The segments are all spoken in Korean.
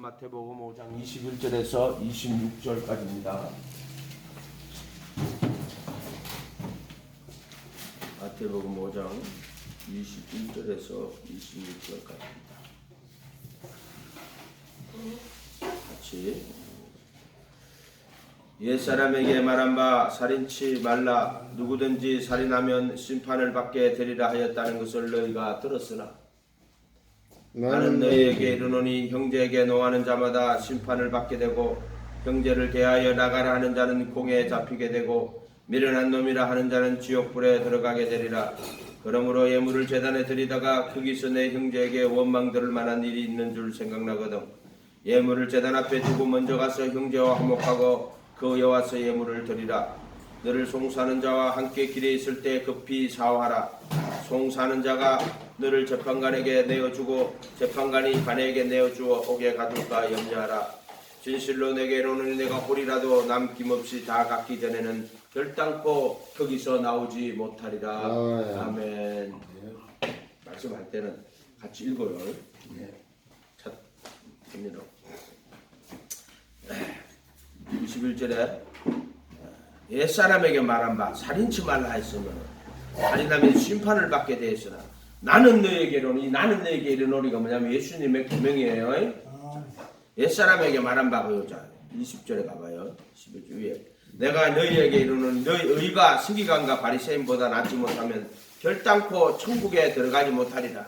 마태복음 5장 21절에서 26절까지입니다. 마태복음 5장 21절에서 26절까지입니다. 같이 옛사람에게 말한 바 살인치 말라. 누구든지 살인하면 심판을 받게 되리라 하였다는 것을 너희가 들었으나 나는 너희에게 이르노니 형제에게 노하는 자마다 심판을 받게 되고 형제를 대하여 나가라 하는 자는 공에 잡히게 되고 미련한 놈이라 하는 자는 지옥불에 들어가게 되리라. 그러므로 예물을 제단에 드리다가 거기서 내 형제에게 원망 들을 만한 일이 있는 줄 생각나거든. 예물을 제단 앞에 두고 먼저 가서 형제와 화목하고 그 여와서 예물을 드리라. 너를 송사하는 자와 함께 길에 있을 때 급히 사화하라. 송사하는 자가 너를 재판관에게 내어주고 재판관이 관에게 내어주어 옥에 가둘까 염려하라. 진실로 내게 이르노니 내가 홀이라도 남김없이 다 갖기 전에는 결단코 거기서 나오지 못하리라. 아멘. 말씀할 때는 같이 읽어요. 첫 됩니다. 21절에 옛사람에게 말한 바 살인치 말라 했으면 살인하면 심판을 받게 되었으나 나는 너에게 이르노니. 나는 너에게 이르노니가 뭐냐면 예수님의 계명이에요. 옛사람에게 말한 바고요. 자 20절에 가봐요. 11절 위에 내가 너희에게 이르노니 너희 의가 서기관과 바리새인보다 낫지 못하면 결단코 천국에 들어가지 못하리라.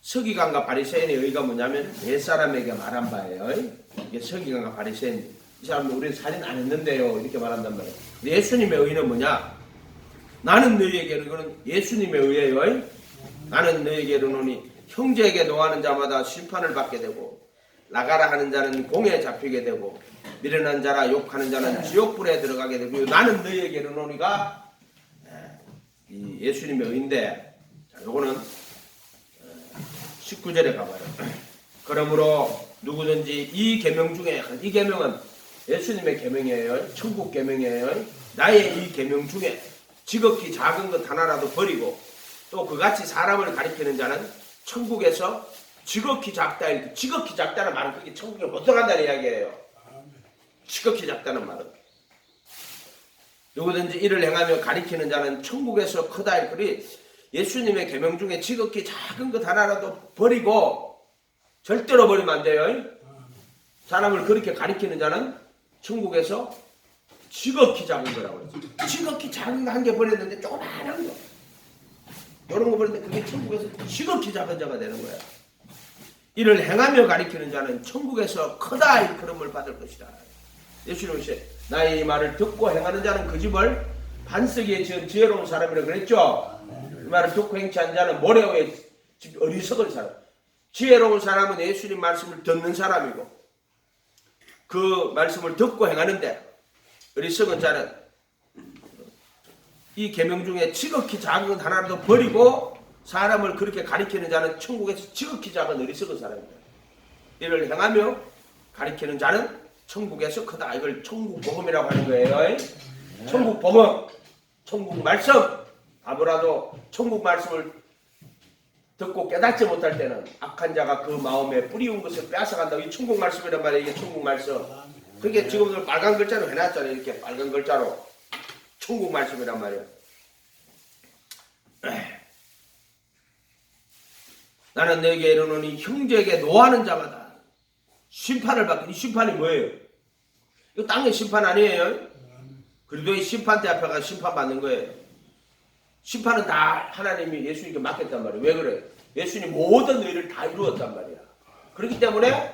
서기관과 바리새인의 의가 뭐냐면 옛사람에게 말한 바예요. 이게 서기관과 바리새인. 이 사람은 우리는 살인 안 했는데요. 이렇게 말한단 말이에요. 근데 예수님의 의는 뭐냐? 나는 너희에게 이르노니 예수님의 의예요. 나는 너희에게 이르노니 형제에게 노하는 자마다 심판을 받게 되고 나가라 하는 자는 공에 잡히게 되고 미련한 자라 욕하는 자는 지옥불에 들어가게 되고 나는 너희에게 이르노니가 이 예수님의 의인데 자, 요거는 19절에 가봐요. 그러므로 누구든지 이 계명 중에 이 계명은 예수님의 계명이에요. 천국 계명이에요. 나의 이 계명 중에 지극히 작은 것 하나라도 버리고 또 그같이 사람을 가리키는 자는 천국에서 지극히 작다. 이렇게 지극히 작다는 말은 그게 천국에 못 들어간다는 이야기예요. 지극히 작다는 말은 누구든지 이를 행하며 가리키는 자는 천국에서 크다. 이렇게 예수님의 계명 중에 지극히 작은 것 하나라도 버리고 절대로 버리면 안 돼요. 사람을 그렇게 가리키는 자는 천국에서 지극히 작은 거라고 그러죠. 지극히 작은 거 한 개 버렸는데 조그마한 거 이런 거 버렸는데 그게 천국에서 지극히 작은 자가 되는 거야. 이를 행하며 가리키는 자는 천국에서 크다 이 그름을 받을 것이다. 예수님은 나의 이 말을 듣고 행하는 자는 그 집을 반석에 지은 지혜로운 사람이라고 그랬죠. 이 말을 듣고 행치 않는 자는 모래 위에 어리석은 사람. 지혜로운 사람은 예수님 말씀을 듣는 사람이고 그 말씀을 듣고 행하는데 어리석은 자는 이 계명 중에 지극히 작은 것 하나라도 버리고 사람을 그렇게 가리키는 자는 천국에서 지극히 작은 어리석은 사람이다. 이를 행하며 가리키는 자는 천국에서 크다. 이걸 천국 복음이라고 하는 거예요. 천국 복음, 천국 말씀. 아무라도 천국 말씀을 듣고 깨닫지 못할 때는 악한 자가 그 마음에 뿌리운 것을 빼앗아간다고. 이 천국 말씀이란 말이에요. 이게 천국 말씀. 그게 지금도 빨간 글자로 해놨잖아요. 이렇게 빨간 글자로 천국 말씀이란 말이에요. 나는 너에게 이르노니 형제에게 노하는 자마다 심판을 받게. 이 심판이 뭐예요? 이거 땅의 심판 아니에요? 그리고 이 심판대 앞에 가서 심판받는 거예요. 심판은 다 하나님이 예수님께 맡겼단 말이에요. 왜 그래? 예수님 모든 의를 다 이루었단 말이야. 그렇기 때문에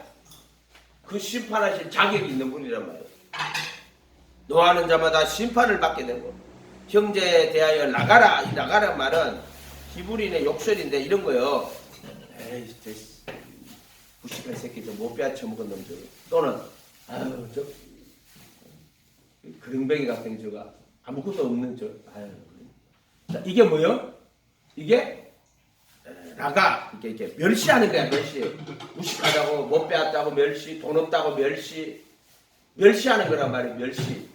그 심판하실 자격이 있는 분이란 말이에요. 노하는 자마다 심판을 받게 되고 형제에 대하여 나가라. 이 나가라 말은 히브리인의 욕설인데 이런 거요. 에이, 무식한 새끼 저 못 빼앗쳐먹은 놈들 또는 아유 저 그릉뱅이 같은 저가 아무것도 없는 저 아유. 자, 이게 뭐요? 이게 나가 이렇게 멸시하는 거야. 멸시. 무식하다고 못 빼앗다고 멸시, 돈 없다고 멸시, 멸시하는 거란 말이에요. 멸시.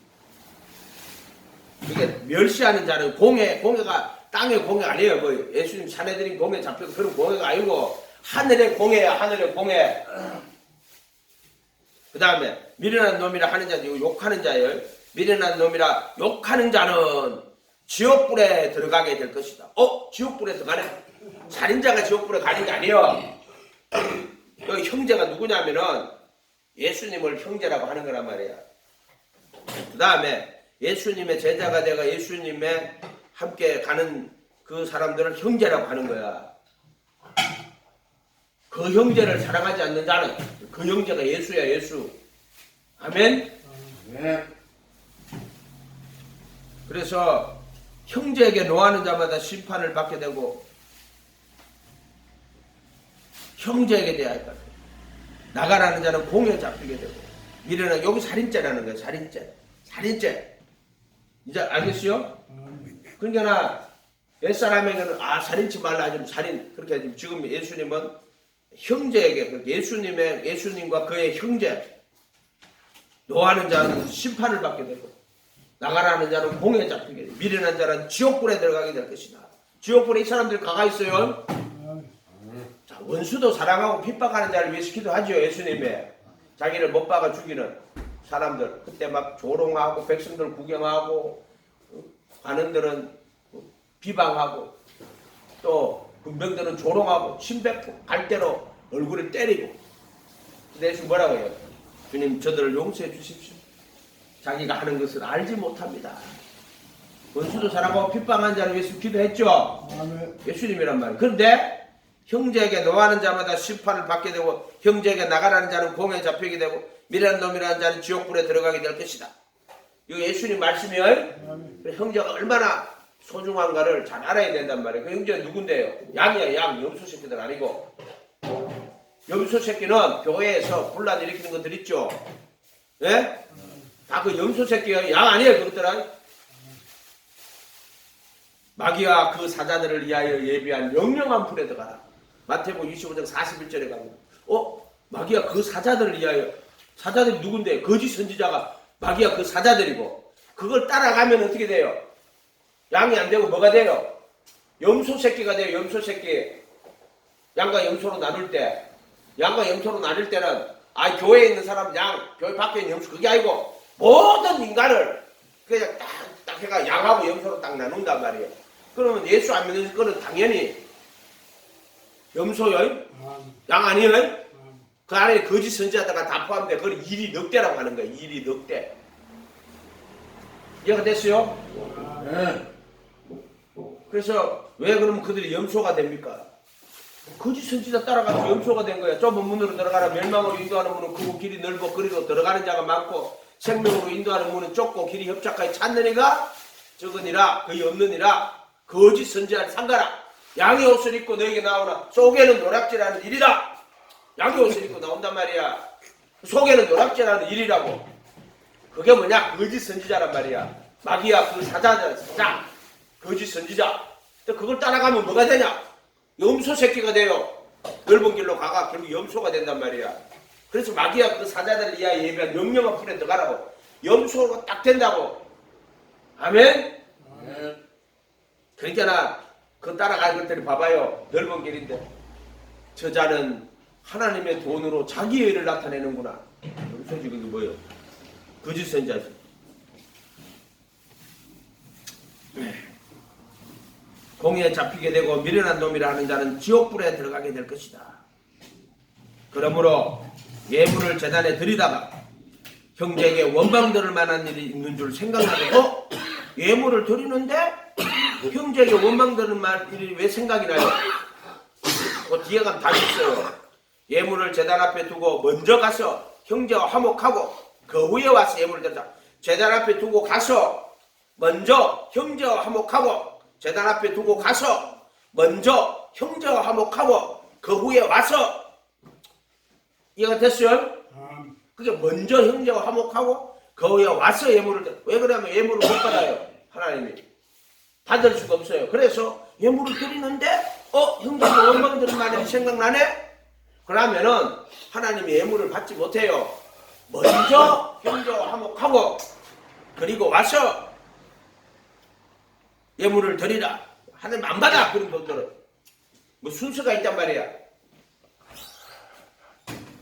이게 멸시하는 자는 공회가 땅의 공회 아니에요. 뭐 예수님 사내들인 공회 잡혀서 그런 공회가 아니고 하늘의 공회야. 하늘의 공회. 그 다음에 미련한 놈이라 하는 자, 욕하는 자예요. 미련한 놈이라 욕하는 자는 지옥불에 들어가게 될 것이다. 지옥불에 들어가네. 살인자가 지옥불에 가는 게 아니에요. 여기 형제가 누구냐면은 예수님을 형제라고 하는 거란 말이야. 그 다음에 예수님의 제자가 되고 예수님의 함께 가는 그 사람들을 형제라고 하는 거야. 그 형제를 사랑하지 않는 자는 그 형제가 예수야, 예수. 아멘? 그래서 형제에게 노하는 자마다 심판을 받게 되고 형제에게 대하여 나가라는 자는 공에 잡히게 되고 미련한 여기 살인죄라는 거예요. 살인죄. 이제 알겠어요? 그러니까 나 옛사람에게는 살인치 말라 좀 살인 그렇게 지금 예수님은 형제에게 예수님과 그의 형제 노하는 자는 심판을 받게 되고 나가라는 자는 공에 잡히게 되고 미련한 자는 지옥불에 들어가게 될 것이다. 지옥불에 이 사람들이 가가 있어요. 자, 원수도 사랑하고 핍박하는 자를 위해서 기도하죠. 예수님의 자기를 못 박아 죽이는 사람들 그때 막 조롱하고 백성들 구경하고 관원들은 비방하고 또 군병들은 조롱하고 침뱉고 갈대로 얼굴을 때리고 근데 예수 뭐라고 해요? 주님 저들을 용서해 주십시오. 자기가 하는 것을 알지 못합니다. 원수도 사랑하고 핍박하는 자를 위해서 기도했죠. 예수님이란 말이에요. 그런데 형제에게 노하는 자마다 심판을 받게 되고 형제에게 나가라는 자는 공에 잡히게 되고 미련한 놈이라는 자는 지옥불에 들어가게 될 것이다. 이거 예수님 말씀이에요. 형제가 얼마나 소중한가를 잘 알아야 된단 말이에요. 그 형제는 누군데요? 양이야, 양. 염소 새끼들 아니고. 염소 새끼는 교회에서 분란 일으키는 것들 있죠. 예? 다 그 염소 새끼예요. 양 아니에요. 그것들은. 마귀와 그 사자들을 위하여 예비한 영영한 불에 들어가라. 마태복음 25장 41절에 가면 마귀와 그 사자들을 위하여 사자들이 누군데? 거짓 선지자가 마귀와 그 사자들이고 그걸 따라가면 어떻게 돼요? 양이 안 되고 뭐가 돼요? 염소 새끼가 돼요. 염소 새끼. 양과 염소로 나눌 때 양과 염소로 나눌 때는 교회에 있는 사람 양, 교회 밖에 있는 염소 그게 아니고 모든 인간을 그냥 딱 해가 양하고 염소로 딱 나눈단 말이에요. 그러면 예수 안 믿는 거는 당연히 염소요? 양 아니에요? 그 안에 거짓 선지자다가 다 포함돼. 그걸 일이 넉대라고 하는 거예요. 일이 넉대. 이해가 됐어요? 네. 그래서 왜 그러면 그들이 염소가 됩니까? 거짓 선지자 따라가서 염소가 된 거야. 좁은 문으로 들어가라. 멸망으로 인도하는 문은 크고 길이 넓고 그리고 들어가는 자가 많고 생명으로 인도하는 문은 좁고 길이 협착하여 찾는 이가 적으니라. 거의 없느니라. 거짓 선지자를 삼가라. 양의 옷을 입고 너에게 나오나 속에는 노략질하는 일이다. 양의 옷을 입고 나온단 말이야. 속에는 노략질하는 일이라고. 그게 뭐냐? 거짓 선지자란 말이야. 마귀야 그 사자 거짓 선지자. 그걸 따라가면 뭐가 되냐? 염소 새끼가 돼요. 넓은 길로 가가 결국 염소가 된단 말이야. 그래서 마귀야 그 사자들 이하에 예비한 영영한 풀에 들어가라고. 염소가 딱 된다고. 아멘? 그러니까 나 그 따라가는 것들이 봐봐요. 넓은 길인데 저자는 하나님의 돈으로 자기의 의를 나타내는구나. 솔직히 그게 뭐예요? 거짓 선지자지. 공에 잡히게 되고 미련한 놈이라 하는 자는 지옥불에 들어가게 될 것이다. 그러므로 예물을 제단에 드리다가 형제에게 원망들을 만한 일이 있는 줄 생각나게 예물을 드리는데 형제에게 원망되는 말이 왜 생각이 나요? 그 뒤에 가면 답이 있어요. 예물을 제단 앞에 두고 먼저 가서 형제와 화목하고 그 후에 와서 예물을 드리자. 제단 앞에 두고 가서 먼저 형제와 화목하고 제단 앞에 두고 가서 먼저 형제와 화목하고 그 후에 와서 이해가 됐어요? 그게 먼저 형제와 화목하고 그 후에 와서 예물을 드려. 왜 그러냐면 예물을 못 받아요. 하나님이 받을 수가 없어요. 그래서 예물을 드리는데 형제가 원망 드는 말이 생각나네? 그러면은 하나님이 예물을 받지 못해요. 먼저 형제와 화목하고 그리고 와서 예물을 드리라. 하나님 안 받아. 그런 분들은 뭐 순서가 있단 말이야.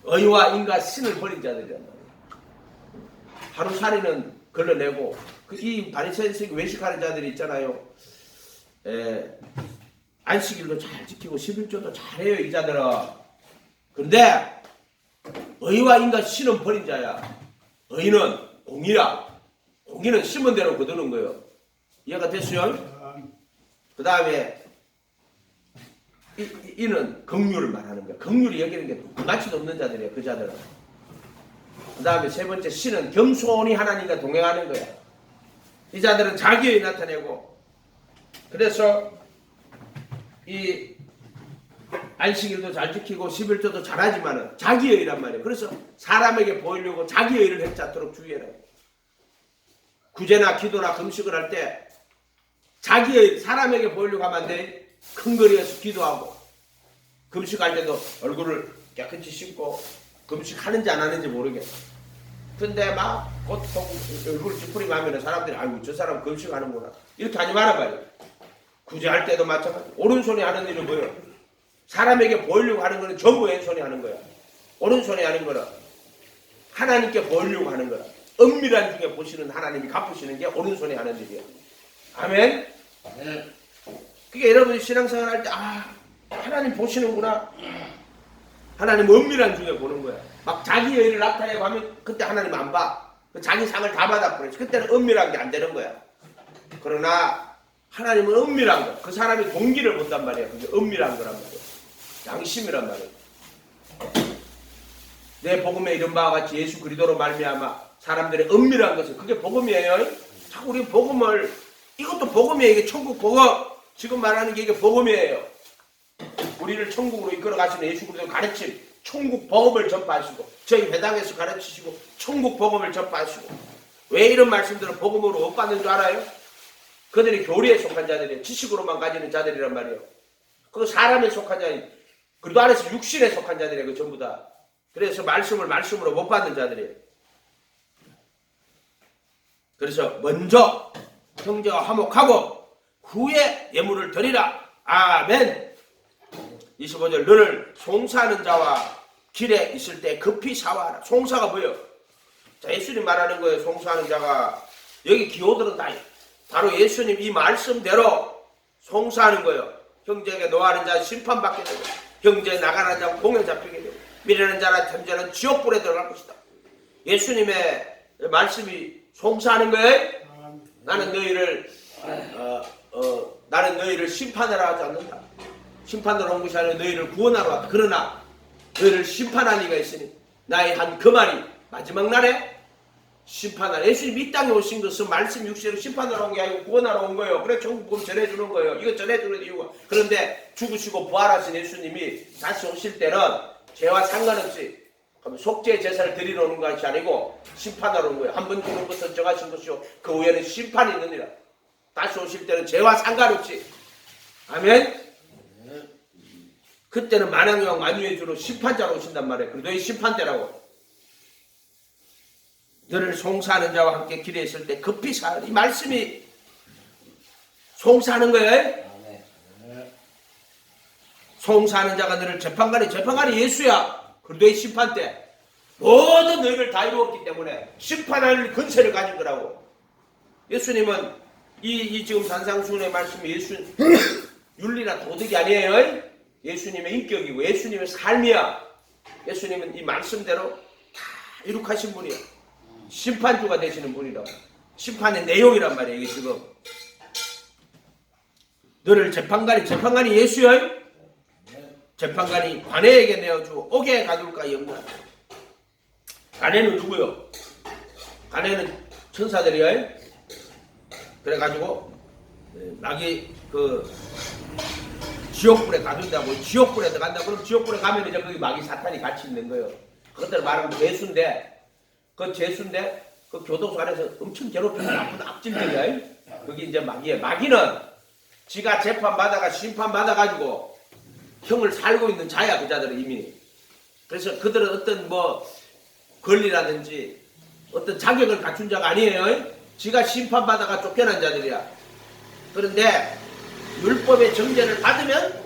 의와 인과 신을 버린 자들이란 말이야. 하루살이는 걸러내고 이 바리새인식 외식하는 자들이 있잖아요. 안식일도 잘 지키고 11조도 잘해요 이 자들은. 그런데 의와 인간 신은 버린 자야. 의는 공이라. 공의는 심은 대로 거두는 거예요. 이해가 됐어요? 그 다음에 이는 긍휼을 말하는 거야. 긍휼이 여기는 게 가치도 없는 자들이에요. 그 자들은. 그 다음에 세 번째 신은 겸손히 하나님과 동행하는 거야. 이 자들은 자기의 나타내고, 그래서 이 안식일도 잘 지키고 11조도 잘하지만은 자기의 일란 말이에요. 그래서 사람에게 보이려고 자기의 일을 했지 않도록 주의해라. 구제나 기도나 금식을 할 때 자기의 사람에게 보이려고 하면 안 돼. 큰 거리에서 기도하고 금식할 때도 얼굴을 깨끗이 씻고 금식하는지 안 하는지 모르겠어. 근데 막 고통 얼굴 찌푸리고 하면 사람들이 아이고 저 사람 금식하는구나 이렇게 하지 말아봐요. 구제할 때도 마찬가지. 오른손이 하는 일은 뭐예요? 사람에게 보이려고 하는 거는 전부 왼손이 하는 거야. 오른손이 하는 거는 하나님께 보이려고 하는 거야. 은밀한 중에 보시는 하나님이 갚으시는 게 오른손이 하는 일이야. 아멘. 그게 여러분이 신앙생활 할 때 하나님 보시는구나. 하나님 은밀한 중에 보는 거야. 막 자기의 일을 나타내고 하면 그때 하나님 안 봐. 자기 상을 다 받아버리지. 그때는 은밀한 게 안 되는 거야. 그러나 하나님은 은밀한 거. 그 사람이 동기를 본단 말이야. 그게 은밀한 거란 말이야. 양심이란 말이야. 내 복음에 이른 바와 같이 예수 그리스도로 말미암아 사람들의 은밀한 것은 그게 복음이에요. 자꾸 우리 복음을 이것도 복음이에요. 이게 천국 복음. 지금 말하는 게 이게 복음이에요. 우리를 천국으로 이끌어 가시는 예수 그리스도 가르침, 천국 복음을 전파하시고 저희 회당에서 가르치시고 천국 복음을 전파하시고. 왜 이런 말씀들을 복음으로 못 받는 줄 알아요? 그들이 교리에 속한 자들이에요. 지식으로만 가지는 자들이란 말이에요. 그 사람에 속한 자들, 그리고 안에서 육신에 속한 자들이에요. 그 전부 다. 그래서 말씀으로 못 받는 자들이에요. 그래서 먼저 형제와 화목하고 후에 예물을 드리라. 아멘. 25절 너를 송사하는 자와 길에 있을 때 급히 사와라. 송사가 뭐예요? 자, 예수님 말하는 거예요. 송사하는 자가. 여기 기호들은 다 바로 예수님 이 말씀대로 송사하는 거예요. 형제에게 노하는 자 심판받게 되고 형제에 나가는 자는 공에 잡히게 되고 미련한 자나 잠자는 지옥불에 들어갈 것이다. 예수님의 말씀이 송사하는 거예요. 나는 너희를 심판하라 하지 않는다. 심판하러 온 것이 아니라 너희를 구원하러 왔다. 그러나 너희를 심판할 이가 있으니 나의 한 그 말이 마지막 날에 심판하라. 예수님이 이 땅에 오신 것은 말씀 육체로 심판하러 온 게 아니고 구원하러 온 거예요. 그래 천국복음 전해주는 거예요. 이거 전해주는 이유가. 그런데 죽으시고 부활하신 예수님이 다시 오실 때는 죄와 상관없이 속죄 제사를 드리러 오는 것이 아니고 심판하러 온 거예요. 한 번 죽은 것은 정하신 것이요 그 후에는 심판이 있느니라. 다시 오실 때는 죄와 상관없이. 아멘. 그때는 만왕의 만유의 주로 심판자로 오신단 말이에요. 그래도 이 심판대라고. 너를 송사하는 자와 함께 길에 있을 때 급히 사하라. 이 말씀이 송사하는 거예요. 송사하는 자가 너를 재판관이 예수야. 그래도 이 심판대 모든 너희를 다 이루었기 때문에 심판할 근세를 가진 거라고. 예수님은 이 지금 산상수훈의 말씀이 윤리나 도덕이 아니에요. 예수님의 인격이고 예수님의 삶이야. 예수님은 이 말씀대로 다 이룩하신 분이야. 심판주가 되시는 분이라고. 심판의 내용이란 말이에요. 이게 지금 너를 재판관이 예수야. 재판관이 관에게 내어주고 옥에 가둘까 염라. 관에는 누구요? 관에는 천사들이야. 그래가지고 마귀 지옥불에 가둔다고. 지옥불에 들어간다고. 그럼 지옥불에 가면 이제 거기 마귀 사탄이 같이 있는 거예요. 그것들 말하면 죄수인데 그 교도소 안에서 엄청 괴롭히는 나쁜 악질들이야. 그게 이제 마귀예요. 마귀는 지가 재판받아가 심판받아가지고 형을 살고 있는 자야. 그 자들은 이미. 그래서 그들은 어떤 권리라든지 어떤 자격을 갖춘 자가 아니에요. 지가 심판받아가 쫓겨난 자들이야. 그런데 율법의 정죄를 받으면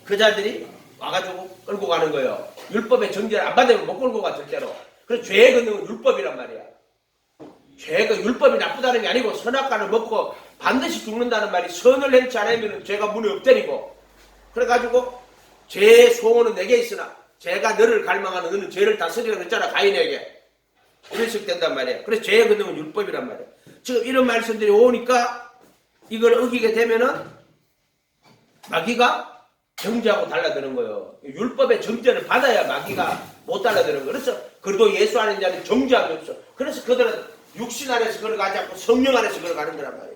그 자들이 와가지고 끌고 가는 거예요. 율법의 정죄를 안 받으면 못 끌고 가 절대로. 그래서 죄의 근원은 율법이란 말이야. 죄가 율법이 나쁘다는 게 아니고 선악과를 먹고 반드시 죽는다는 말이 선을 행치 않으면 죄가 문에 엎드리고 그래가지고 죄의 소원은 내게 있으나 죄가 너를 갈망하는 너는 죄를 다스리라 그랬잖아 가인에게. 이런 식으로 된단 말이야. 그래서 죄의 근원은 율법이란 말이야. 지금 이런 말씀들이 오니까 이걸 어기게 되면은 마귀가 정죄하고 달라드는 거예요. 율법의 정죄를 받아야 마귀가 못 달라드는 거예요. 그래서 그래도 예수 안에 자는 정죄함이 없어. 그래서 그들은 육신 안에서 걸어가지 않고 성령 안에서 걸어가는 거란 말이에요.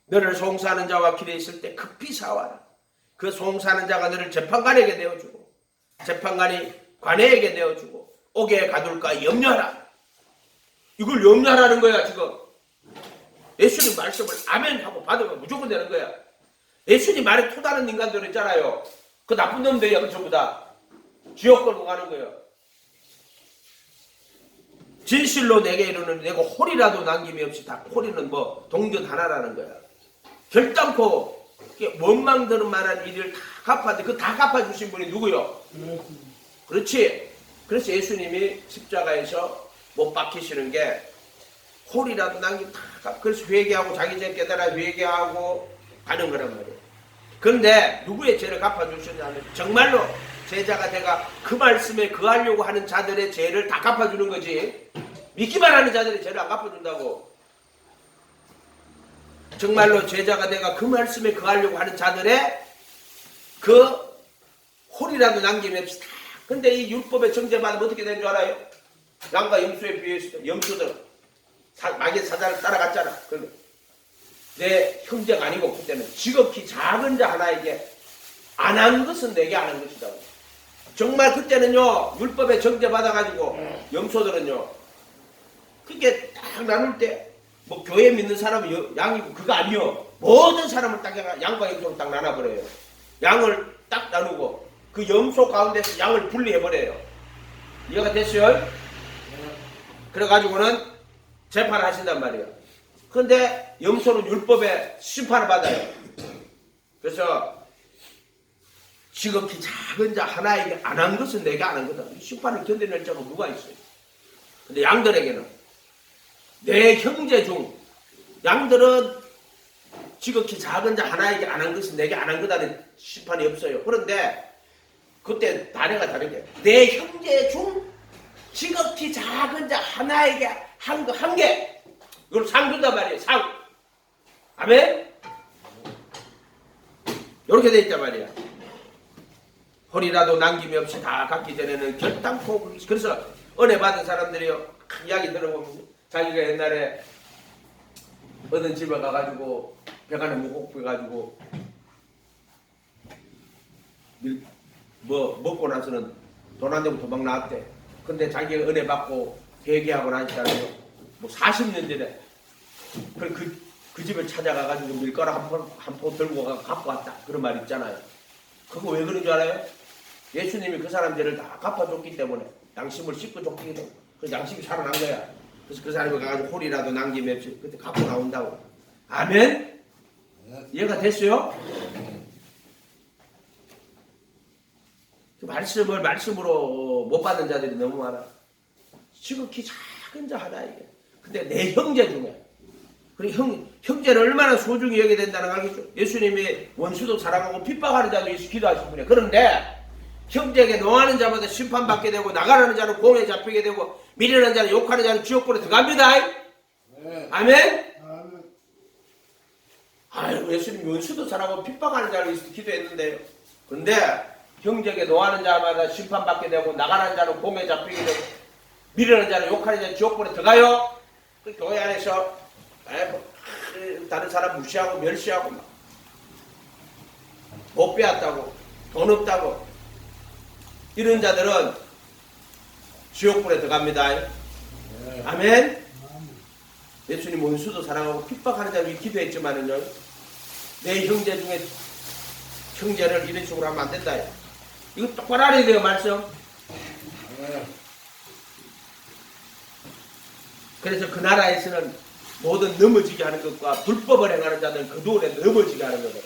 너를 송사하는 자와 길에 있을 때 급히 사와라. 그 송사하는 자가 너를 재판관에게 내어주고 재판관이 관에게 내어주고 옥에 가둘까 염려하라. 이걸 염려하라는 거야 지금. 예수님 말씀을 아멘 하고 받으면 무조건 되는 거야. 예수님 말에 토다는 인간들 있잖아요. 그 나쁜 놈들이야. 전부 다 지옥 걸고 가는 거예요. 진실로 내게 이르는 내가 홀이라도 남김이 없이 다 홀이는 뭐 동전 하나라는 거야. 결단코 원망 드는 만한 일을 다 갚아도 그 다 갚아주신 분이 누구요? 그렇지. 그래서 예수님이 십자가에서 못 박히시는 게 홀이라도 남김 다 갚아. 그래서 회개하고 자기 죄 깨달아 회개하고 가는 거란 말이에요. 그런데 누구의 죄를 갚아주셨냐면 정말로 제자가 내가 그 말씀에 거하려고 하는 자들의 죄를 다 갚아주는 거지. 믿기만 하는 자들의 죄를 안 갚아준다고. 정말로 제자가 내가 그 말씀에 거하려고 하는 자들의 그 홀이라도 남김이 없이 다. 근데 이 율법의 정죄받으면 어떻게 되는 줄 알아요? 양과 염소에 비해서 염소들 마귀의 사자를 따라갔잖아. 내 형제가 아니고 그때는 지극히 작은 자 하나에게 안 한 것은 내게 안 한 것이다. 정말 그때는요 율법에 정죄받아가지고 염소들은요 그게 딱 나눌 때 뭐 교회 믿는 사람은 양이고 그거 아니요. 모든 사람을 딱 양과 염소를 딱 나눠버려요. 양을 딱 나누고 그 염소 가운데서 양을 분리해버려요. 이해가 됐어요? 그래가지고는 재판을 하신단 말이에요. 그런데 염소는 율법에 심판을 받아요. 그래서 지극히 작은 자 하나에게 안 한 것은 내게 안 한 거다. 심판을 견뎌낼 자가 누가 있어요? 근데 양들에게는 내 형제 중 양들은 지극히 작은 자 하나에게 안 한 것은 내게 안 한 거다는 심판이 없어요. 그런데 그때 단어가 다르게 내 형제 중 지극히 작은 자 하나에게 한 거 한 개 이걸 상 준단 말이에요. 상. 아멘? 이렇게 돼 있단 말이야. 홀이라도 남김이 없이 다 갖기 전에는 결단코. 그래서 은혜 받은 사람들이요 이야기 들어보면 자기가 옛날에 어떤 집에 가가지고 배가 너무 고파가지고 뭐 먹고 나서는 돈 안 되고 도망 나왔대. 근데 자기가 은혜 받고 회개하고 나니까요 뭐 40년 전에 그 집을 찾아가가지고 밀가루 한 포 들고 가 갖고 왔다. 그런 말 있잖아요. 그거 왜 그런 줄 알아요? 예수님이 그 사람들을 다 갚아줬기 때문에 양심을 씻고 줬기 때문에 그 양심이 살아난 거야. 그래서 그 사람이 가가지고 홀이라도 남김이 없이 그때 갖고 나온다고. 아멘? 이해가 됐어요? 그 말씀을 말씀으로 못 받는 자들이 너무 많아. 지극히 작은 자 하나에게. 근데 내 형제 중에 그리고 형제를 얼마나 소중히 여겨야 된다는 거 알겠죠? 예수님이 원수도 사랑하고 핍박하는 자도 예수 기도하신 분이에요. 그런데 형제에게 농하는 자마다 심판받게 되고 나가라는 자는 공에 잡히게 되고 미련한 자는 욕하는 자는 지옥불에 들어갑니다. 네. 아멘? 아유 예수님이 원수도 사랑하고 핍박하는 자를 위해서 기도했는데요. 그런데 형제에게 농하는 자마다 심판받게 되고 나가라는 자는 공에 잡히게 되고 미련한 자는 욕하는 자는 지옥불에 들어가요. 그 교회 안에서 다른 사람 무시하고 멸시하고 못 빼앗다고 돈 없다고 이런 자들은 지옥불에 들어갑니다. 네. 아멘. 예수님 원수도 사랑하고 핍박하는 자를 위해 기도했지만은요 내 형제 중에 형제를 이런 식으로 하면 안 된다. 이거 똑바로 알아야 돼요 말씀. 네. 그래서 그 나라에서는 모든 넘어지게 하는 것과 불법을 행하는 자들은 그 돌에 넘어지게 하는 거거든.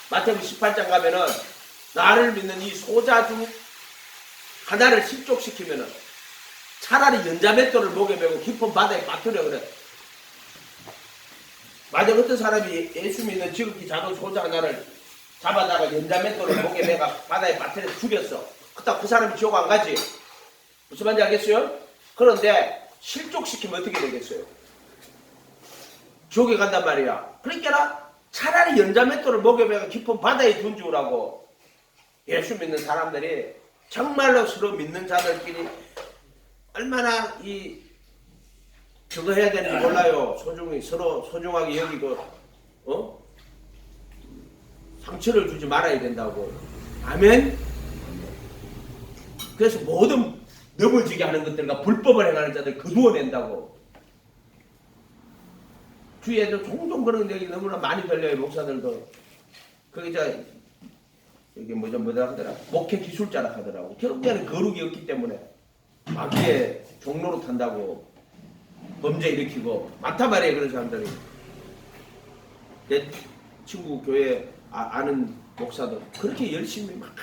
마태복음 18장 가면은 나를 믿는 이 소자 중 하나를 실족시키면은 차라리 연자맷돌을 목에 메고 깊은 바다에 빠뜨려 그래. 만약 어떤 사람이 예수 믿는 지극히 자도 소자 하나를 잡아다가 연자맷돌을 목에 메가 바다에 빠뜨려 죽였어. 그렇다고 그 사람이 지옥 안 가지. 무슨 말인지 알겠어요? 그런데 실족시키면 어떻게 되겠어요? 지옥에 간단 말이야. 그러니까 차라리 연자맷돌을 목에 메가 깊은 바다에 던지우라고. 예수 믿는 사람들이 정말로 서로 믿는 자들끼리 얼마나 그거 해야 되는지 몰라요. 소중히 서로 소중하게 여기고 상처를 주지 말아야 된다고. 아멘. 그래서 모든 넘어지게 하는 것들과 불법을 행하는 자들 거두어낸다고. 주위에도 종종 그런 얘기 너무나 많이 들려요. 목사들도. 그게 이게 뭐라 하더라. 목회 기술자라 하더라고. 결국에는 거룩이 없기 때문에 마귀의 종로로 탄다고. 범죄 일으키고 많단 말이에요. 그런 사람들이. 내 친구 교회 아는 목사도 그렇게 열심히 막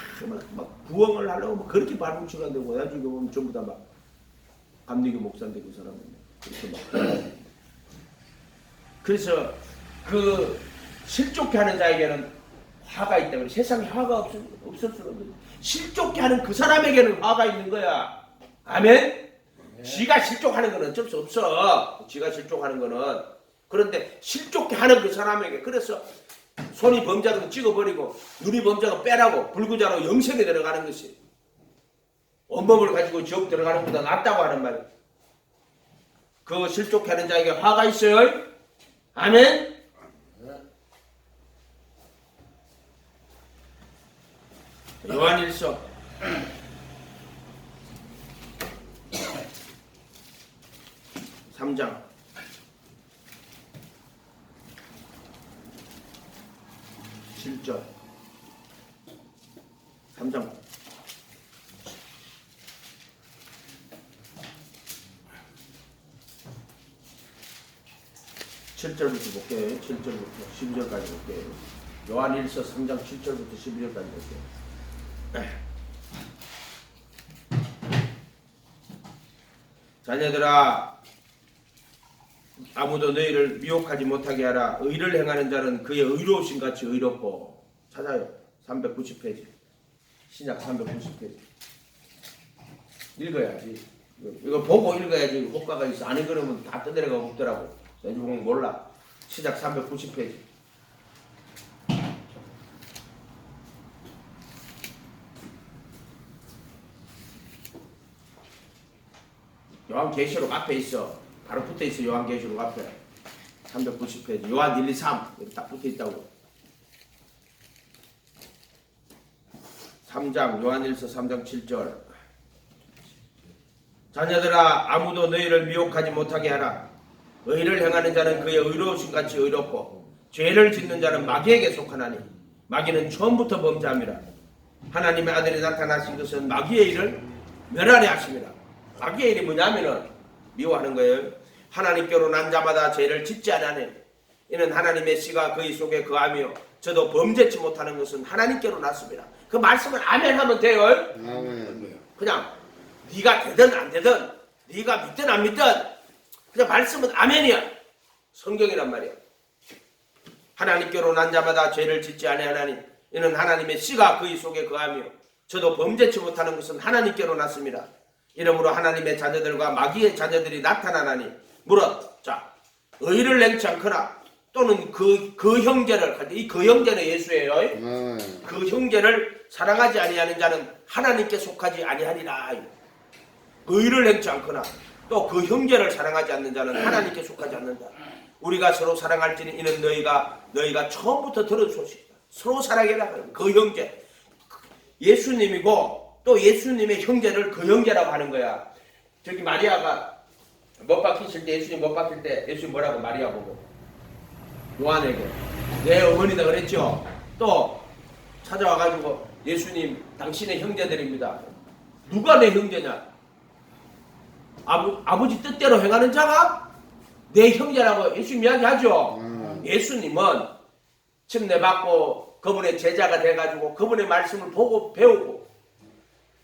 부흥을 하려고 막 그렇게 발음치고 한다고. 나중에 보면 전부 다 막 감리교 목사인데 그 사람은 그렇게 막. 그래서 그 실족해 하는 자에게는 화가 있다 그래. 세상에 화가 없을 수는 없는. 실족해 하는 그 사람에게는 화가 있는 거야. 아멘. 지가 실족하는 거는 어쩔 수 없어. 지가 실족하는 거는. 그런데 실족해 하는 그 사람에게, 그래서 손이 범죄하면 찍어버리고 눈이 범죄하면 빼라고 불구자로 영생에 들어가는 것이 온몸을 가지고 지옥 들어가는 것보다 낫다고 하는 말이에요. 그 실족해 하는 자에게 화가 있어요. 아멘. 요한일서 3장 7절 3장 7절부터 볼게요. 7절부터 12절까지 볼게요. 요한일서 3장 7절부터 12절까지 볼게요. 자녀들아, 아무도 너희를 미혹하지 못하게 하라. 의를 행하는 자는 그의 의로우신 같이 의롭고. 찾아요. 390페이지. 신약 390페이지. 읽어야지. 이거 보고 읽어야지 효과가 있어. 안 읽으면 다 떠내려가 없더라고. 내주공 몰라. 신약 390페이지. 요한계시록 앞에 있어. 바로 붙어 있어. 요한계시록 앞에 390페이지. 요한 1, 2, 3 여기 딱 붙어 있다고. 3장 요한일서 3장 7절. 자녀들아, 아무도 너희를 미혹하지 못하게 하라. 의를 행하는 자는 그의 의로우신 같이 의롭고 죄를 짓는 자는 마귀에게 속하나니 마귀는 처음부터 범죄함이라. 하나님의 아들이 나타나신 것은 마귀의 일을 멸하려 하심이라. 마귀의 일이 뭐냐면은 미워하는 거예요. 하나님께로 난 자마다 죄를 짓지 않으니 이는 하나님의 씨가 그의 속에 거하며 저도 범죄치 못하는 것은 하나님께로 났습니다. 그 말씀을 아멘 하면 돼요. 아멘. 그냥 네가 되든 안 되든 네가 믿든 안 믿든 그냥 말씀은 아멘이야. 성경이란 말이야. 하나님께로 난 자마다 죄를 짓지 아니하나니 이는 하나님의 씨가 그의 속에 거하며 저도 범죄치 못하는 것은 하나님께로 났습니다. 이러므로 하나님의 자녀들과 마귀의 자녀들이 나타나나니 물어. 자, 의를 행치 않거나 또는 그 형제를, 이 그 형제는 예수예요. 그 형제를 사랑하지 아니하는 자는 하나님께 속하지 아니하리라. 의를 행치 않거나 또 그 형제를 사랑하지 않는 자는 하나님께 속하지 않는다. 우리가 서로 사랑할지는 이는 너희가 처음부터 들은 소식이다. 서로 사랑해라. 그 형제 예수님이고 또 예수님의 형제를 그 형제라고 하는 거야. 저기 마리아가 못 박히실 때, 예수님 못 박힐 때 예수님 뭐라고 마리아 보고 요한에게 내 어머니다 그랬죠. 또 찾아와가지고 예수님 당신의 형제들입니다. 누가 내 형제냐? 아버지 뜻대로 행하는 자가 내 형제라고 예수님 이야기하죠. 예수님은 침례받고 그분의 제자가 돼가지고 그분의 말씀을 보고 배우고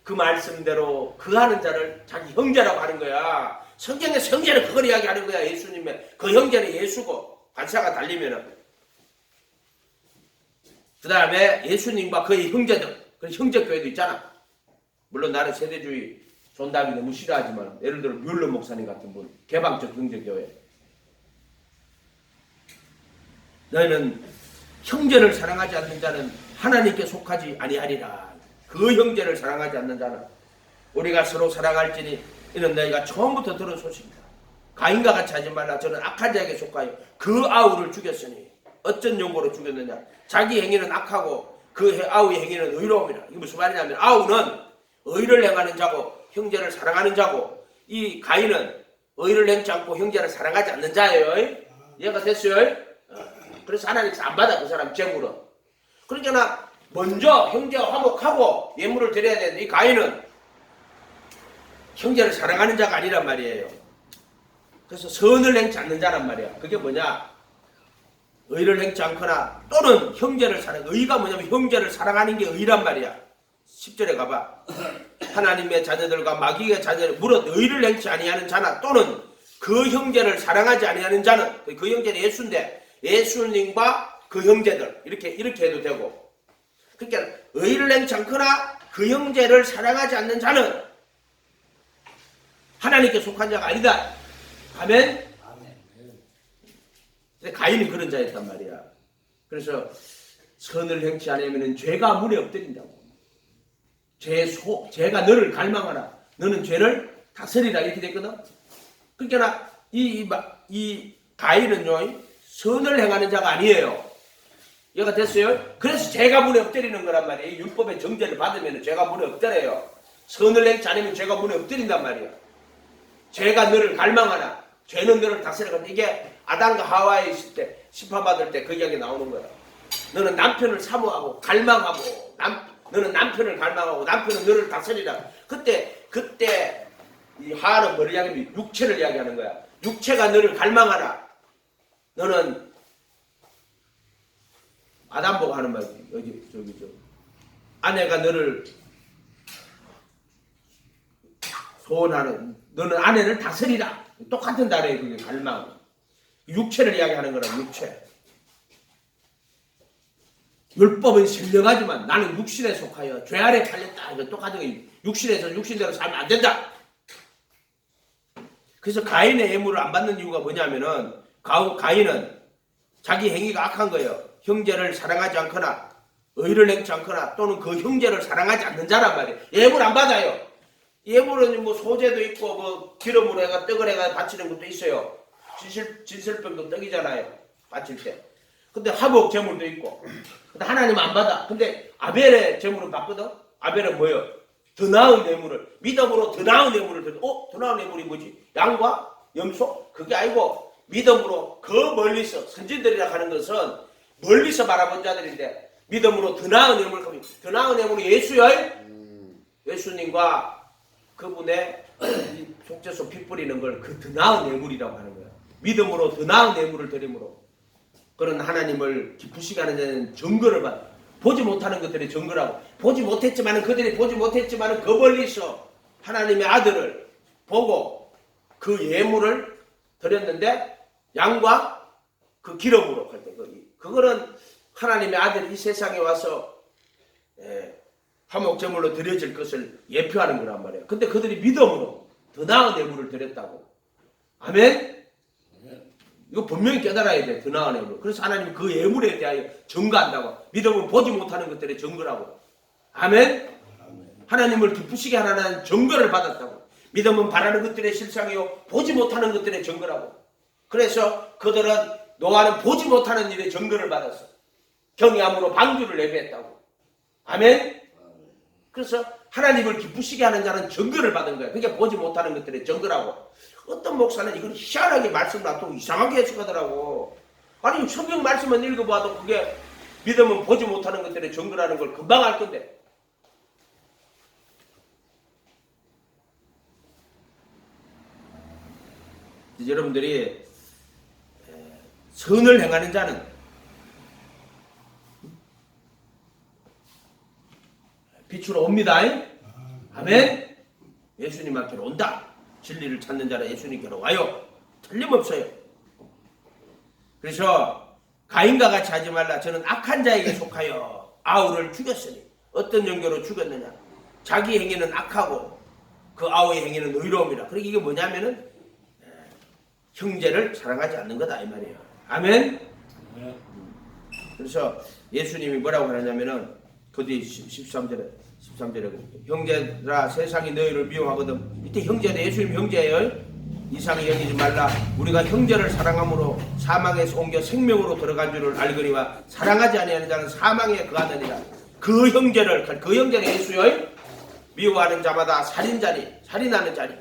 그 말씀대로 그 하는 자를 자기 형제라고 하는 거야. 성경에서 형제는 그걸 이야기하는 거야. 예수님의 그 형제는 예수고 관사가 달리면은 그 다음에 예수님과 그의 형제들, 그 형제교회도 있잖아. 물론 나는 세대주의 존담이 너무 싫어하지만 예를 들어 뮬러 목사님 같은 분 개방적 형제교회, 너희는 형제를 사랑하지 않는 자는 하나님께 속하지 아니하리라. 그 형제를 사랑하지 않는 자는 우리가 서로 사랑할지니 이는 너희가 처음부터 들은 소식이다. 가인과 같이 하지 말라. 저는 악한 자에게 속하여 그 아우를 죽였으니 어쩐 용고로 죽였느냐. 자기 행위는 악하고 그 아우의 행위는 의로움이라. 이게 무슨 말이냐면 아우는 의를 행하는 자고 형제를 사랑하는 자고 이 가인은 의를 행치 않고 형제를 사랑하지 않는 자예요. 이해가 됐어요? 그래서 하나님께서 안 받아 그 사람 재물은. 그러니까 먼저 형제와 화목하고 예물을 드려야 되는데 이 가인은 형제를 사랑하는 자가 아니란 말이에요. 그래서 선을 행치 않는 자란 말이야. 그게 뭐냐? 의를 행치 않거나 또는 형제를 사랑. 의가 뭐냐면 형제를 사랑하는 게 의란 말이야. 10절에 가봐. 하나님의 자녀들과 마귀의 자녀를 물어 의를 행치 아니하는 자나 또는 그 형제를 사랑하지 아니하는 자는, 그 형제는 예수인데 예수님과 그 형제들 이렇게 해도 되고, 그러니까 의를 행치 않거나 그 형제를 사랑하지 않는 자는 하나님께 속한 자가 아니다. 아멘. 가인이 그런 자였단 말이야. 그래서 선을 행치 않으면 죄가 문에 엎드린다고. 죄가 너를 갈망하라. 너는 죄를 다스리라. 이렇게 됐거든. 그러니까 이 가인은요 선을 행하는 자가 아니에요. 이해가 됐어요? 그래서 죄가 문에 엎드리는 거란 말이에요. 율법의 정죄를 받으면 죄가 문에 엎드려요. 선을 행치 않으면 죄가 문에 엎드린단 말이야. 죄가 너를 갈망하라. 죄는 너를 다스려가. 이게 아담과 하와에 있을 때 심판받을 때 그 이야기 나오는 거야. 너는 남편을 사모하고 갈망하고 너는 남편을 갈망하고 남편은 너를 다스리라. 그때 이 하와는 뭐를 이야기하면 육체를 이야기하는 거야. 육체가 너를 갈망하라. 너는 아담 보고 하는 말이지. 저기 아내가 너를 소원하는, 너는 아내를 다스리라. 똑같은 단어예요. 그게 갈망. 육체를 이야기하는 거라. 육체. 율법은 신령하지만 나는 육신에 속하여 죄 아래 팔렸다. 이거 똑같은 거예요. 육신에서 육신대로 살면 안 된다. 그래서 가인의 예물을 안 받는 이유가 뭐냐면은 가인은 자기 행위가 악한 거예요. 형제를 사랑하지 않거나 의를 행치 않거나 또는 그 형제를 사랑하지 않는 자란 말이에요. 예물 안 받아요. 예물은 뭐 소재도 있고 뭐 기름으로 해가 떡을 해가 바치는 것도 있어요. 진설병도 떡이잖아요. 바칠 때. 근데 화목 제물도 있고. 근데 하나님은 안 받아. 근데 아벨의 제물은 받거든. 아벨은 뭐예요? 더 나은 예물을, 믿음으로 더 나은 예물을 드려. 더 나은 예물이 뭐지? 양과 염소? 그게 아니고 믿음으로 그 멀리서, 선진들이라 하는 것은 멀리서 바라본 자들인데 믿음으로 더 나은 예물을, 더 나은 예물이 예수의 예수님과 그분의 속죄소 피 뿌리는 걸 그 더 나은 예물이라고 하는 거야. 믿음으로 더 나은 예물을 드림으로 그런 하나님을 기쁘시게 하는 자는 증거를 받아. 보지 못하는 것들이 증거라고. 그들이 보지 못했지만은 그 멀리서 하나님의 아들을 보고 그 예물을 드렸는데 양과 그 기름으로 할 때 그거는 하나님의 아들이 이 세상에 와서 화목제물로 드려질 것을 예표하는 거란 말이에요. 근데 그들이 믿음으로 더 나은 예물을 드렸다고. 아멘? 이거 분명히 깨달아야 돼. 더 나은 예물. 그래서 하나님이 그 예물에 대하여 증거한다고. 믿음은 보지 못하는 것들의 증거라고. 아멘? 하나님을 기쁘시게 하라는 증거를 받았다고. 믿음은 바라는 것들의 실상이요 보지 못하는 것들의 증거라고. 그래서 그들은 노아는 보지 못하는 일의 증거를 받았어. 경외함으로 방주를 예배했다고. 아멘? 그래서 하나님을 기쁘시게 하는 자는 증거를 받은 거야. 그게 보지 못하는 것들의 증거라고. 어떤 목사는 이걸 희한하게 말씀 놔두고 이상하게 해석하더라고. 아니 성경 말씀만 읽어봐도 그게 믿음은 보지 못하는 것들의 증거라는 걸 금방 알 건데. 여러분들이 선을 행하는 자는 빛으로 옵니다. 아멘. 아멘. 예수님 앞으로 온다. 진리를 찾는 자라 예수님께로 와요. 틀림없어요. 그래서 가인과 같이 하지 말라. 저는 악한 자에게 속하여 아우를 죽였으니. 어떤 연교로 죽였느냐. 자기 행위는 악하고 그 아우의 행위는 의로움이라. 그러니까 이게 뭐냐면은 형제를 사랑하지 않는 거다 이 말이에요. 아멘. 그래서 예수님이 뭐라고 하냐면은 그 뒤 13절에 형제들아 세상이 너희를 미워하거든. 이때 형제는 예수님 형제예요. 이상히 여기지 말라. 우리가 형제를 사랑함으로 사망에서 옮겨 생명으로 들어간 줄을 알거니와 사랑하지 아니하는 자는 사망에 거하느니라. 그 형제는 예수요. 미워하는 자마다 살인자니 살인하는 자니.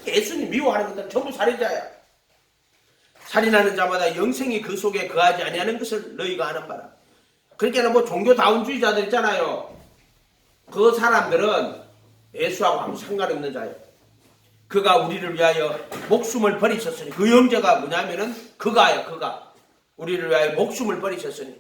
예수님 미워하는 것들은 전부 살인자야. 살인하는 자마다 영생이 그 속에 거하지 아니하는 것을 너희가 아는 바라. 그러니까 뭐 종교다운주의자들 있잖아요. 그 사람들은 예수하고 아무 상관없는 자예요. 그가 우리를 위하여 목숨을 버리셨으니 그 형제가 뭐냐면은 그가 우리를 위하여 목숨을 버리셨으니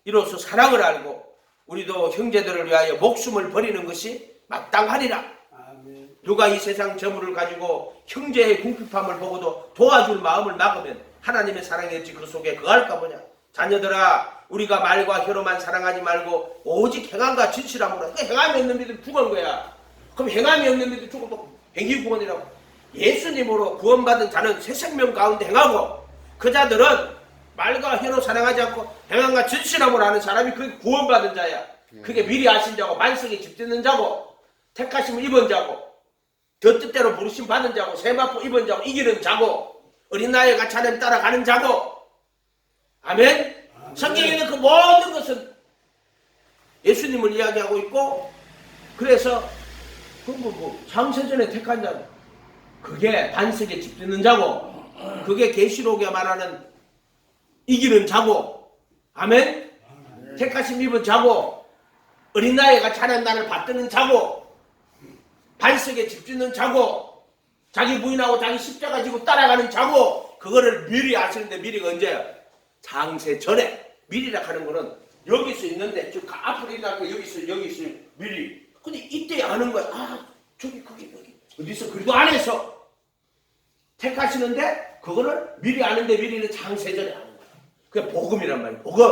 이로써 사랑을 알고 우리도 형제들을 위하여 목숨을 버리는 것이 마땅하리라. 아멘. 누가 이 세상 재물을 가지고 형제의 궁핍함을 보고도 도와줄 마음을 막으면 하나님의 사랑이 어찌 그 속에 거할까 보냐. 자녀들아 우리가 말과 혀로만 사랑하지 말고 오직 행함과 진실함으로. 그러니까 행함이 없는 믿음 죽은 거야. 그럼 행함이 없는 믿음 죽어도 행위 구원이라고. 예수님으로 구원받은 자는 새 생명 가운데 행하고 그 자들은 말과 혀로 사랑하지 않고 행함과 진실함으로 하는 사람이 그게 구원받은 자야. 그게 미리 아신 자고 만성에 집짓는 자고 택하심을 입은 자고 더 뜻대로 부르심 받은 자고 세마포 입은 자고 이기는 자고 어린 나이에 같이 하나님 따라가는 자고. 아멘. 성경에는 그 모든 것은 예수님을 이야기하고 있고 그래서 창세전에 택한 자는 그게 반석에 집짓는 자고 그게 계시록에 말하는 이기는 자고. 아멘. 택하심 입은 자고 어린 나이에 같이 하나님 나를 받드는 자고 반석에 집짓는 자고 자기 부인하고 자기 십자가 지고 따라가는 자고. 그거를 미리 아시는데 미리가 언제야? 창세 전에. 미리라 하는 거는 여기 서 있는데 저 앞으로 있다고 여기 있어 미리. 근데 이때 아는 거야. 아 저기 거기 어디서 그래도 안 해서 택하시는데 그거를 미리 아는데 미리는 창세 전에 아는 거야. 그게 복음이란 말이야. 복음.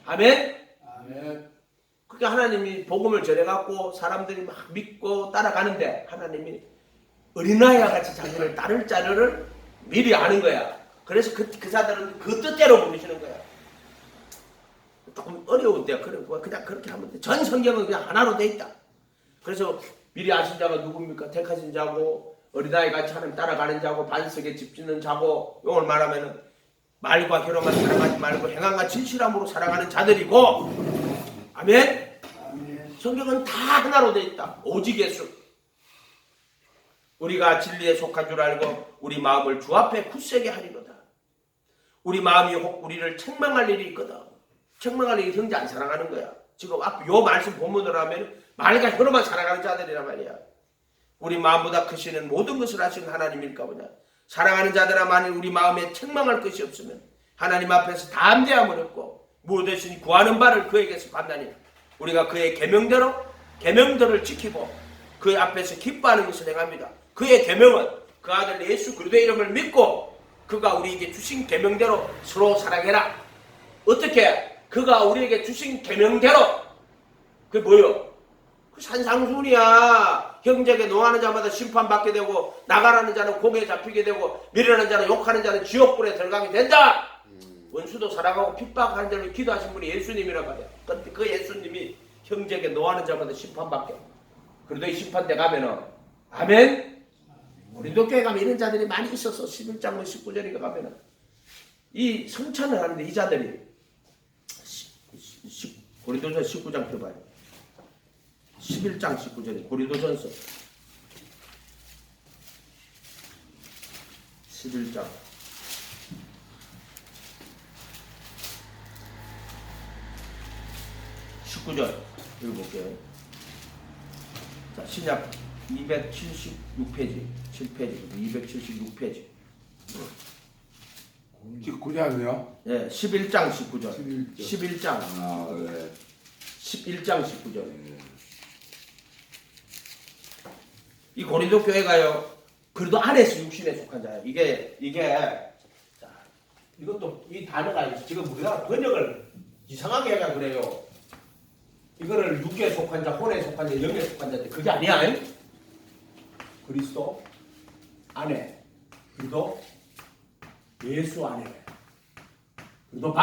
아멘. 아멘. 그러니까 하나님이 복음을 전해갖고 사람들이 막 믿고 따라가는데 하나님이 어린아이와 같이 자기를 따를 자를 미리 아는 거야. 그래서 그 자들은 그 뜻대로 부르시는 거야. 조금 어려운데 그냥 그렇게 하면 돼. 전 성경은 그냥 하나로 돼 있다. 그래서 미리 아신 자가 누굽니까? 택하신 자고 어린아이 같이 하나님 따라가는 자고 반석에 집짓는 자고 이걸 말하면은 말과 혀로만 사랑하지 말고 행함과 진실함으로 사랑하는 자들이고. 아멘. 성경은 다 하나로 돼 있다. 오직 예수. 우리가 진리에 속한 줄 알고 우리 마음을 주 앞에 굳세게 하리로다. 우리 마음이 혹 우리를 책망할 일이 있거든. 책망할 일이 형제 안 사랑하는 거야. 지금 앞 요 말씀 본문으로 하면 말과 혀로만 사랑하는 자들이란 말이야. 우리 마음보다 크시는 모든 것을 하시는 하나님일까 보냐. 사랑하는 자들아 만일 우리 마음에 책망할 것이 없으면 하나님 앞에서 담대함을 얻고 무엇이든지 구하는 바를 그에게서 받나니 우리가 그의 계명들을 지키고 그의 앞에서 기뻐하는 것을 행합니다. 그의 계명은 그 아들 예수 그리스도의 이름을 믿고 그가 우리에게 주신 계명대로 서로 사랑해라. 어떻게? 그가 우리에게 주신 계명대로. 그게 뭐요? 그 산상순이야. 형제에게 노하는 자마다 심판받게 되고 나가라는 자는 공에 잡히게 되고 미련한 자는 욕하는 자는 지옥불에 들어가게 된다. 원수도 사랑하고 핍박하는 자를 기도하신 분이 예수님이란 말이야. 그런데 그 예수님이 형제에게 노하는 자마다 심판받게. 그래도 이 심판대 가면은 아멘. 우리도 교회 가면 이런 자들이 많이 있어서 11장 19절에 가면은 이 성찬을 하는데 이 자들이 고린도전서 19장 펴봐요. 11장 19절에 고린도전서 11장 19절 읽어볼게요. 자, 신약 276페이지 7페이지 276페이지 19장이요? 네, 11장 19절 11장 아, 네. 11장 19절 이 고린도 교회가요. 그래도 안에서 육신에 속한 자예요. 자, 이것도 이 단어가 지금 우리가 번역을 이상하게 해가 그래요. 이거를 육에 속한 자, 혼에 속한 자, 영에 속한 자인데 그게 아니야. 그리스도 안에, 그리고 예수 안에, 그리고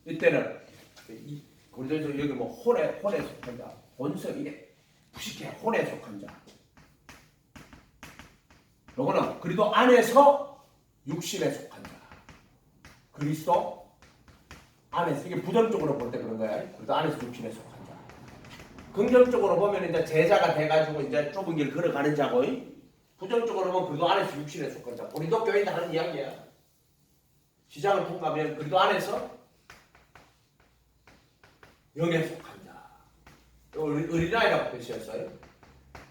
이때는 고린도에서 여기 뭐 혼에 속한 자, 본성 이게 부식해 혼에 속한 자. 요거는 그리도 안에서 육신에 속한 자. 그리스도 안에서 이게 부정적으로 볼 때 그런 거야. 그리도 안에서 육신에 속한 자. 긍정적으로 보면 이제 제자가 돼가지고 이제 좁은 길 걸어가는 자고. 부정적으로 보면 그리도 안에서 육신에 속한 자. 고린도 교회에 하는 이야기야. 시장을 통과하면 그리도 안에서 영에 속한 자. 어린아이라고 표시했어요.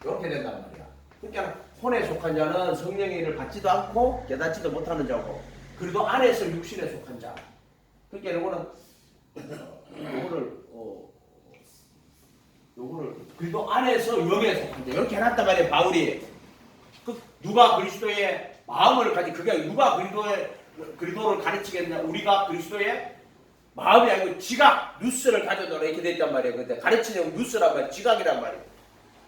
이렇게 된단 말이야. 그러니까 혼에 속한 자는 성령의 일을 받지도 않고 깨닫지도 못하는 자고, 그리고 안에서 육신에 속한 자. 그러니까 요거를 그리고 안에서 영에 속한 자 이렇게 해놨단 말이에요. 바울이 누가 그리스도의 마음을 그게 누가 그리스도를 가르치겠냐? 우리가 그리스도의 마음이 아니고 지각, 뉴스를 가져둬라 이렇게 돼 있단 말이에요. 근데 가르치는 뉴스란 말이에요. 지각이란 말이에요.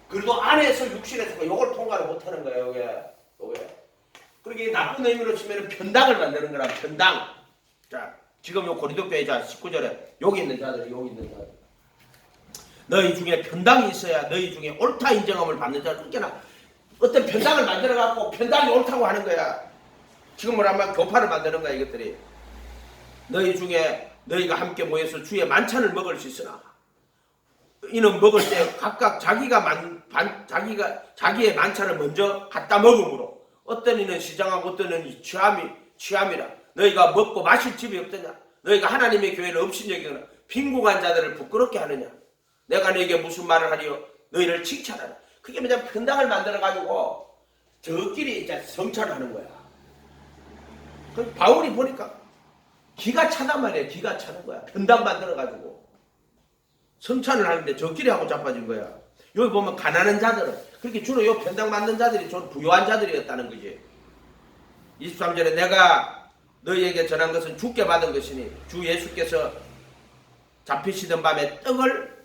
그리고 안에서 육신에 속한 요걸 통과를 못하는 거예요. 요게. 그러게 나쁜 의미로 치면 편당을 만드는 거라. 편당. 자, 지금 요 고린도 교회 19절에 여기 있는 자들. 너희 중에 편당이 있어야 너희 중에 옳다 인정함을 받는 자들. 그러니까 어떤 편당을 만들어갖고 편당이 옳다고 하는 거야. 지금 뭐라면 교파를 만드는 거야 이것들이. 너희 중에 너희가 함께 모여서 주의 만찬을 먹을 수 있으나 이는 먹을 때 각각 자기의 만찬을 먼저 갖다 먹음으로 어떤 이는 시장하고 어떤 이는 취함이라. 너희가 먹고 마실 집이 없더냐? 너희가 하나님의 교회를 업신여기거나 빈궁한 자들을 부끄럽게 하느냐? 내가 너희에게 무슨 말을 하리요? 너희를 칭찬하라. 그게 뭐냐? 편당을 만들어가지고 저끼리 이제 성찬하는 거야. 그 바울이 보니까 기가 차단 말이야. 기가 차는 거야. 편당 만들어가지고 성찬을 하는데 저끼리 하고 자빠진 거야. 여기 보면 가난한 자들은 그렇게 주로 요 편당 만든 자들이 좀 부유한 자들이었다는 거지. 23절에 내가 너희에게 전한 것은 주께 받은 것이니 주 예수께서 잡히시던 밤에 떡을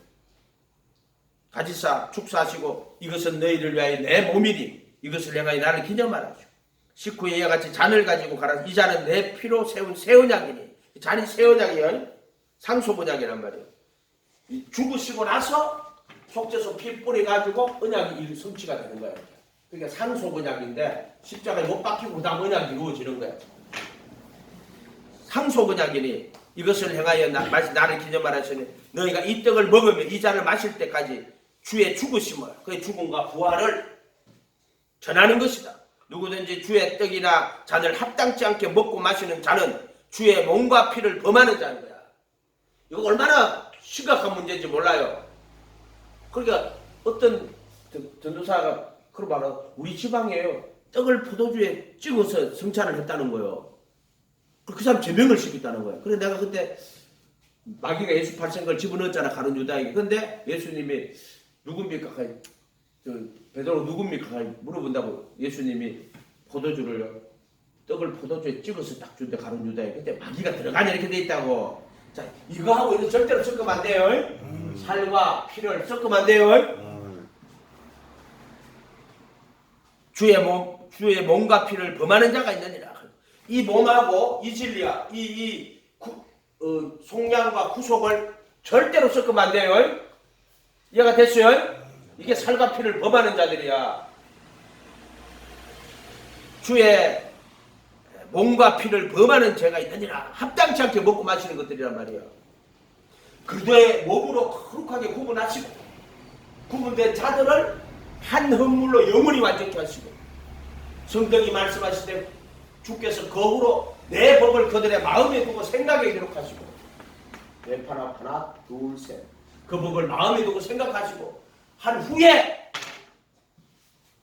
가지사 축사하시고 이것은 너희를 위하여 내 몸이니 이것을 행하여 나를 기념하라죠. 식후에 이와 같이 잔을 가지고 가라. 이 잔은 내 피로 세운 새 언약이니. 잔이 새 언약이에요. 상속 언약이란 말이에요. 죽으시고 나서 속죄소 피 뿌려가지고 언약이 성취가 되는 거예요. 그러니까 상속 언약인데 십자가에 못 박히고 그 다음 언약이 이루어지는 거예요. 상속 언약이니 이것을 행하여 나를 기념하라시니 너희가 이 떡을 먹으면 이 잔을 마실 때까지 주의 죽으심을 그의 죽음과 부활을 전하는 것이다. 누구든지 주의 떡이나 잔을 합당치 않게 먹고 마시는 자는 주의 몸과 피를 범하는 자인 거야. 이거 얼마나 심각한 문제인지 몰라요. 그러니까 어떤 전도사가 그런 말은 우리 지방에요 떡을 포도주에 찍어서 성찬을 했다는 거예요. 그 사람 제명을 시켰다는 거예요. 그래서 내가 그때 마귀가 예수 팔생걸 집어넣었잖아. 가룟 유다에게. 근데 예수님이 누굽니까? 베드로 누굽니까? 물어본다고 예수님이 포도주를 떡을 포도주에 찍어서 딱 준대. 가룟 유다에. 그때 마귀가 들어가냐 이렇게 돼 있다고. 자, 이거하고 이거 절대로 섞으면 안 돼요. 살과 피를 섞으면 안 돼요. 주의 몸과 피를 범하는 자가 있느니라. 이 몸하고 이 진리와 속량과 구속을 절대로 섞으면 안 돼요. 이해가 됐어요? 이게 살과 피를 범하는 자들이야. 주의 몸과 피를 범하는 죄가 있느니라. 합당치 않게 먹고 마시는 것들이란 말이야. 그리스도의 몸으로 거룩하게 구분하시고 구분된 자들을 한 헌물로 영원히 완전케 하시고 성경이 말씀하시되 주께서 거울로 내 법을 그들의 마음에 두고 생각에 기록하시고 왼팔 하나 둘 셋 그 법을 마음에 두고 생각하시고 한 후에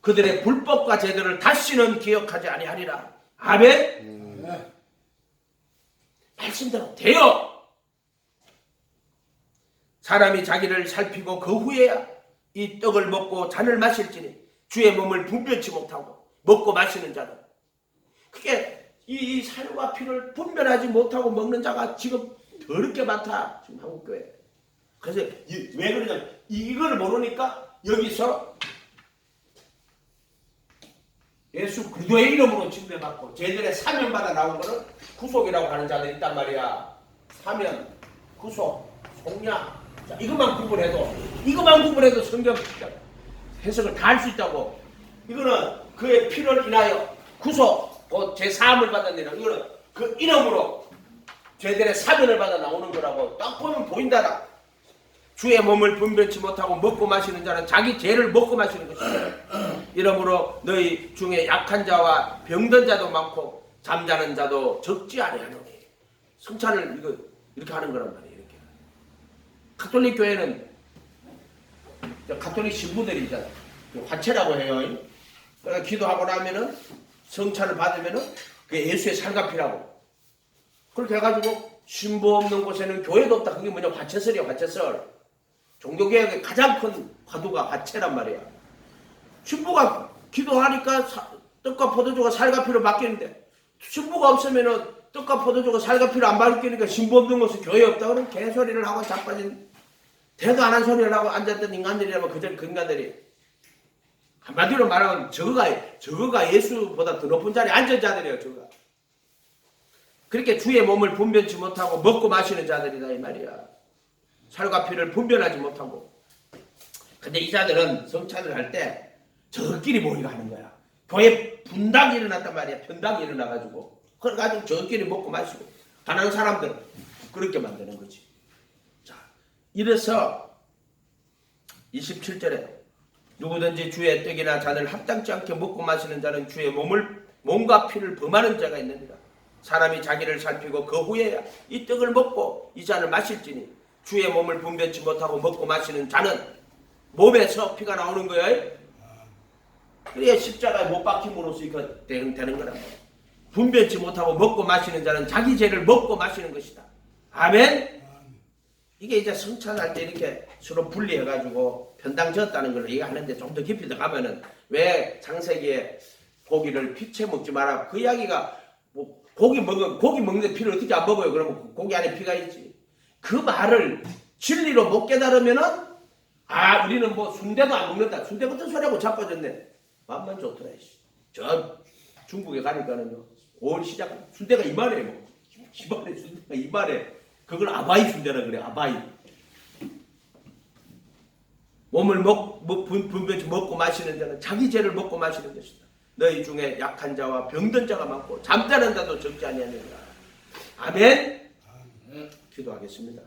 그들의 불법과 제도를 다시는 기억하지 아니하리라. 아멘. 말씀대로 돼요. 사람이 자기를 살피고 그 후에야 이 떡을 먹고 잔을 마실지니 주의 몸을 분별치 못하고 먹고 마시는 자는, 그게 이 살과 피를 분별하지 못하고 먹는 자가 지금 더럽게 많다, 지금 한국교회. 그래서 왜 그러냐면 이걸 모르니까 여기서 예수 그리스도의 이름으로 침례받고 제들의 사면받아 나온 거는 구속이라고 하는 자들이 있단 말이야. 사면, 구속, 속량. 자, 이것만 구분해도 성경 해석을 다 할 수 있다고. 이거는 그의 피를 인하여 구속, 곧 제3을 받았느니라. 이거는 그 이름으로 죄들의 사면을 받아 나오는 거라고. 딱 보면 보인다라. 주의 몸을 분별치 못하고 먹고 마시는 자는 자기 죄를 먹고 마시는 것이다. 이러므로 너희 중에 약한 자와 병든 자도 많고 잠자는 자도 적지 아니하노니. 성찬을 이렇게 하는 거란 말이에요. 이렇게. 가톨릭 교회는 가톨릭 신부들이 있잖아. 화채라고 해요. 그러니까 기도하고 나면은 성찬을 받으면은 그게 예수의 살과 피라고. 그렇게 해가지고 신부 없는 곳에는 교회도 없다. 그게 뭐냐? 화채설이야, 화채설. 종교개혁의 가장 큰 화두가 화채란 말이야. 신부가 기도하니까 떡과 포도주가 살과 피로 바뀌는데, 신부가 없으면은 떡과 포도주가 살과 피로 안 바뀌니까 신부 없는 곳에 교회 없다. 그러면 개소리를 하고 자빠진, 대도 안 한 소리를 하고 앉았던 인간들이라면 그 인간들이, 한마디로 말하면 저거가 예수보다 더 높은 자리에 앉은 자들이에요. 저거가. 그렇게 주의 몸을 분별치 못하고 먹고 마시는 자들이다 이 말이야. 살과 피를 분별하지 못하고. 근데 이 자들은 성찬을 할 때 저끼리 모이가 하는 거야. 교회 분당이 일어났단 말이야. 편당이 일어나가지고. 그래가지고 저끼리 먹고 마시고. 가난한 사람들은 그렇게 만드는 거지. 자, 이래서 27절에 누구든지 주의 떡이나 잔을 합당치 않게 먹고 마시는 자는 주의 몸과 피를 범하는 자가 있느니라. 사람이 자기를 살피고 그 후에야 이 떡을 먹고 이 잔을 마실지니 주의 몸을 분별치 못하고 먹고 마시는 자는 몸에서 피가 나오는 거예요. 그래야 십자가에 못 박힘으로써 이거 되는 거란 말이야. 분별치 못하고 먹고 마시는 자는 자기 죄를 먹고 마시는 것이다. 아멘. 이게 이제 성찬할 때 이렇게 서로 분리해가지고 편당 지었다는 걸 얘기하는데, 좀 더 깊이 들어가면은 왜 창세기에 고기를 피채 먹지 마라. 그 이야기가 뭐 고기 먹는데 피를 어떻게 안 먹어요? 그러면 고기 안에 피가 있지. 그 말을 진리로 못 깨달으면은, 우리는 뭐 순대도 안 먹는다. 순대 같은 소리하고 자빠졌네. 맘만 좋더라. 저 중국에 가니까는요, 5월 시작 순대가 이만해. 뭐. 이만해, 순대가 이만해. 그걸 아바이 순대라 그래. 아바이. 몸을 분별치 먹고 마시는 자는 자기 죄를 먹고 마시는 것이다. 너희 중에 약한 자와 병든 자가 많고 잠자는 자도 적지 아니하느니라. 아멘. 기도하겠습니다.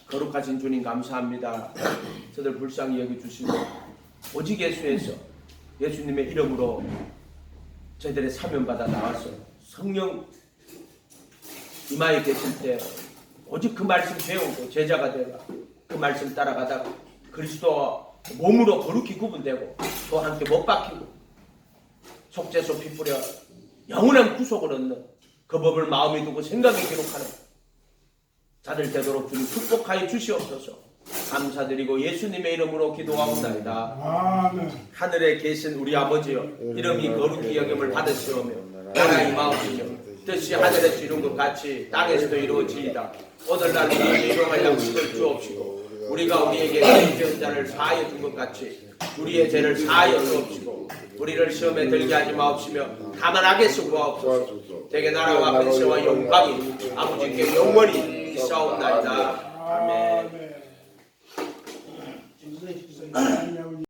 거룩하신 주님 감사합니다. 저들 불쌍히 여겨주시고 오직 예수에서 예수님의 이름으로 저희들의 사면받아 나와서 성령 이마에 계실 때 오직 그 말씀 배우고 제자가 되라. 그 말씀 따라가다가 그리스도와 몸으로 거룩히 구분되고 또 함께 못 박히고 속죄소 피 뿌려 영원한 구속을 얻는 그 법을 마음에 두고 생각에 기록하는 자들 되도록 주님 축복하여 주시옵소서. 감사드리고 예수님의 이름으로 기도하옵나이다. 아멘. 하늘에 계신 우리 아버지여, 이름이 거룩히 여김을 받으시오며 나라 임하옵시며 뜻이 하늘에서 이룬 것 같이 땅에서도 이루어지이다. 오늘날 우리에게 일용할 양식을 주옵시고 우리가 우리에게 죄지은 자를 사하여 준 것 같이 우리의 죄를 사하여 주옵시고 우리를 시험에 들게 하지 마옵시며 다만 악에서 구하옵소서. 대개 나라와 권세와 영광이 아버지께 영원히 있사옵나이다. 아멘.